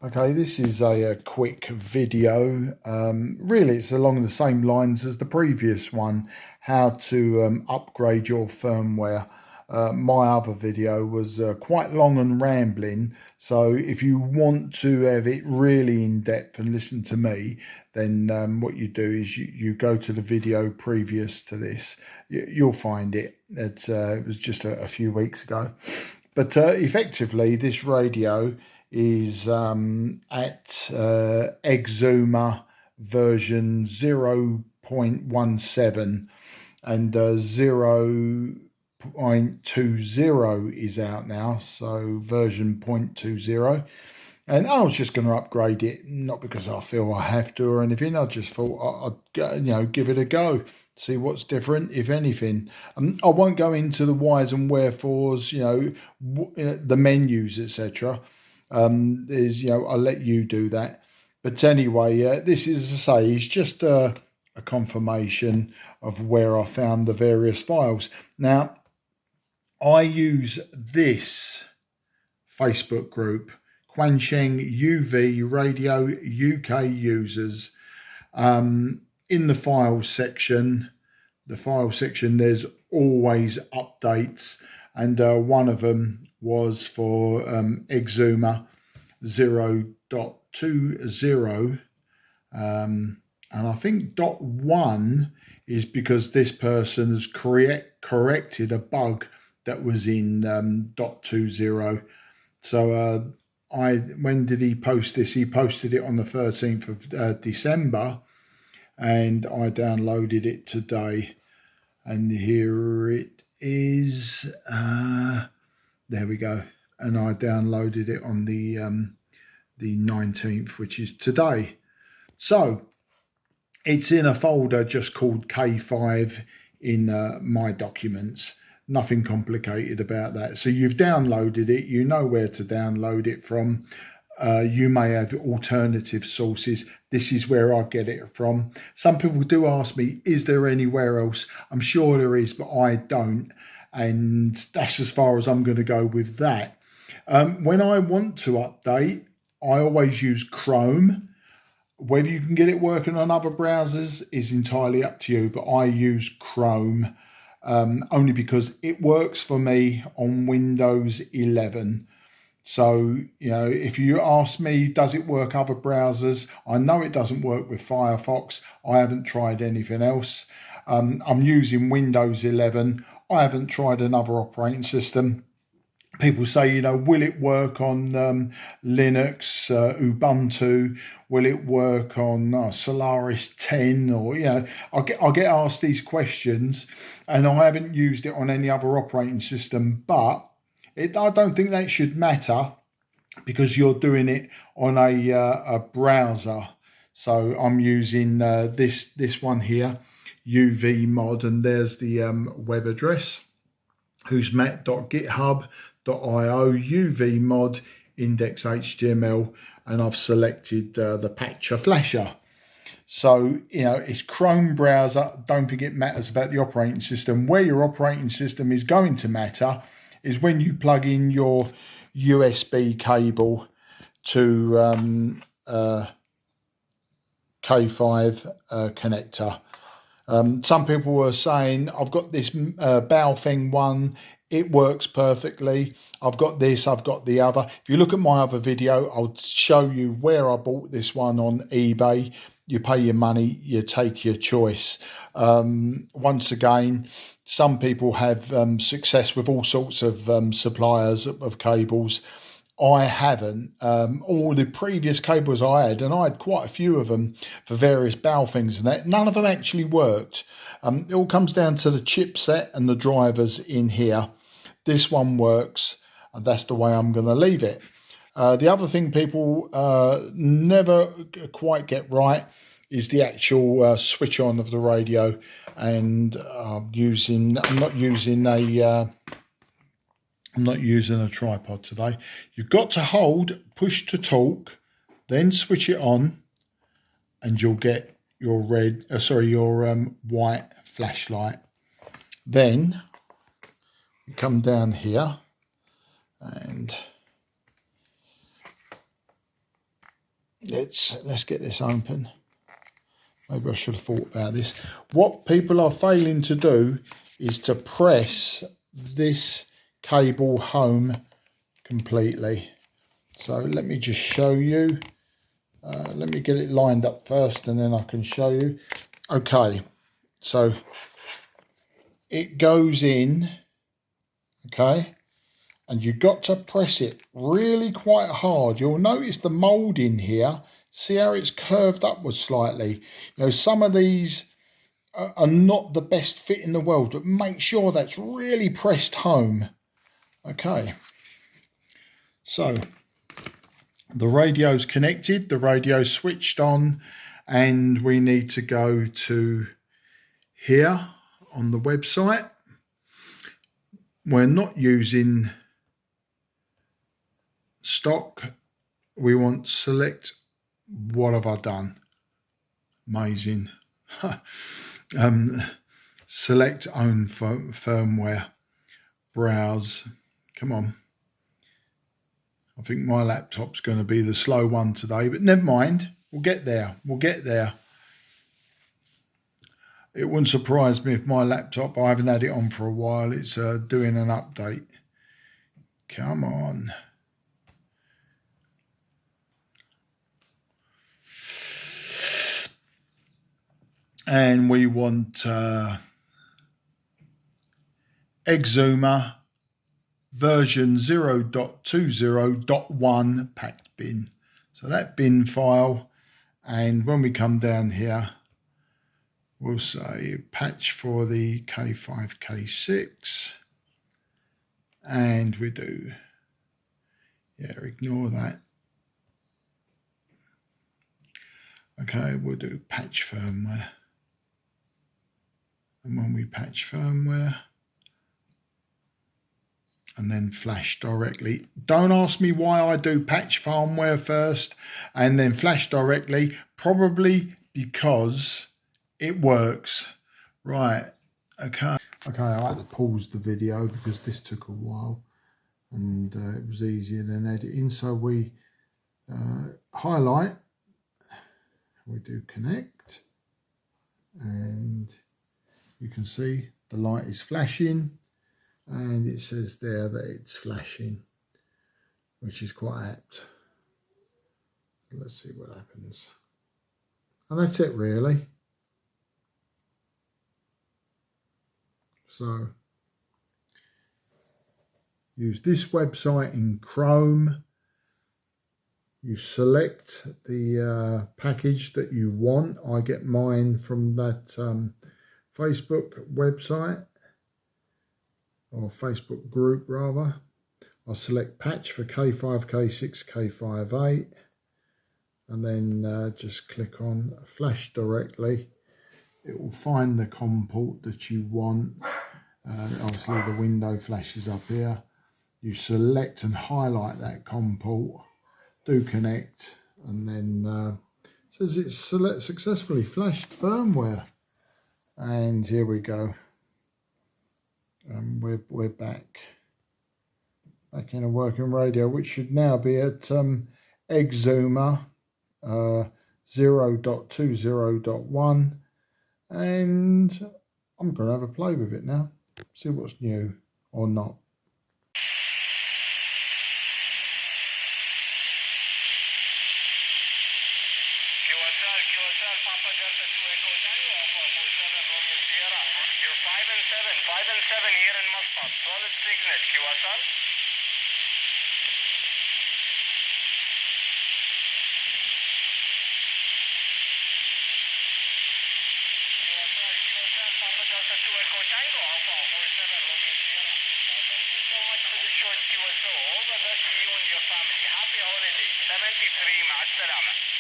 Okay, this is a quick video. Really, it's along the same lines as the previous one, how to upgrade your firmware. My other video was quite long and rambling, so if you want to have it really in depth and listen to me, then what you do is you go to the video previous to this. You'll find it. It was just a few weeks ago. But effectively, this radio is at egzumer version 0.17 and 0.20 is out now, so version 0.20. And I was just going to upgrade it, not because I feel I have to or anything. I just thought I'd give it a go, see what's different, if anything. I won't go into the whys and wherefores, the menus, etc. I'll let you do that. But anyway, this is, as I say, is just a confirmation of where I found the various files. Now, I use this Facebook group, Quansheng UV Radio UK users. In the files section, there's always updates, and one of them was for egzumer 0.20, and I think .1 is because this person has corrected a bug that was in .20. So when did he post this? He posted it on the 13th of December, and I downloaded it today, and here it is. There we go. And I downloaded it on the 19th, which is today. So it's in a folder just called K5 in my documents. Nothing complicated about that. So you've downloaded it. You know where to download it from. You may have alternative sources. This is where I get it from. Some people do ask me, is there anywhere else? I'm sure there is, but I don't. And that's as far as I'm going to go with that. When I want to update, I always use Chrome. Whether you can get it working on other browsers is entirely up to you, but I use Chrome only because it works for me on Windows 11. So, if you ask me, does it work other browsers? I know it doesn't work with Firefox. I haven't tried anything else. I'm using Windows 11. I haven't tried another operating system. People say, will it work on Linux, Ubuntu? Will it work on Solaris 10? Or, I'll get asked these questions, and I haven't used it on any other operating system. But I don't think that should matter because you're doing it on a browser. So I'm using this one here, UV mod, and there's the web address, who'smat.github.io UV mod index HTML, and I've selected the patcher flasher. So, it's Chrome browser. Don't think it matters about the operating system. Where your operating system is going to matter is when you plug in your USB cable to K5 connector. Some people were saying, I've got this Baofeng one, it works perfectly. I've got this, I've got the other. If you look at my other video, I'll show you where I bought this one on eBay. You pay your money, you take your choice. Once again, some people have success with all sorts of suppliers of cables. I haven't. All the previous cables I had, and I had quite a few of them for various Baofengs and that, none of them actually worked. It all comes down to the chipset and the drivers in here. This one works, and that's the way I'm going to leave it. The other thing people never quite get right is the actual switch on of the radio, and I'm not using a tripod today. You've got to hold push to talk, then switch it on, and you'll get your white flashlight. Then you come down here and let's get this open. Maybe I should have thought about this. What people are failing to do is to press this cable home completely. So let me just show you. Let me get it lined up first and then I can show you. Okay, so it goes in, okay, and you've got to press it really quite hard. You'll notice the moulding here. See how it's curved upwards slightly. You know, some of these are not the best fit in the world, but make sure that's really pressed home. Okay, so the radio's connected, the radio's switched on, and we need to go to here on the website. We're not using stock. We want select. What have I done? Amazing. Select own firmware. Browse. Come on. I think my laptop's going to be the slow one today, but never mind. We'll get there. We'll get there. It wouldn't surprise me if my laptop, I haven't had it on for a while, it's doing an update. Come on. And we want egzumer version 0.20.1 packed bin. So that bin file, and when we come down here, we'll say patch for the K5, K6, and we do, yeah, ignore that. Okay, we'll do patch firmware. And when we patch firmware, and then flash directly. Don't ask me why I do patch firmware first and then flash directly. Probably because it works. Right, okay. Okay, I had to pause the video because this took a while and it was easier than editing. So we highlight, we do connect, and you can see the light is flashing. And it says there that it's flashing, which is quite apt. Let's see what happens. And that's it really. So use this website in Chrome. You select the package that you want. I get mine from that Facebook website, or Facebook group rather. I'll select patch for K5, K6, K5, 8, and then just click on flash directly. It will find the COM port that you want. Obviously the window flashes up here. You select and highlight that COM port, do connect, and then it says it's successfully flashed firmware. And here we go. We're back in a working radio, which should now be at egzumer 0.20.1, and I'm going to have a play with it now, see what's new or not. All the best to you and your family. Happy holidays. 73 مع السلامة.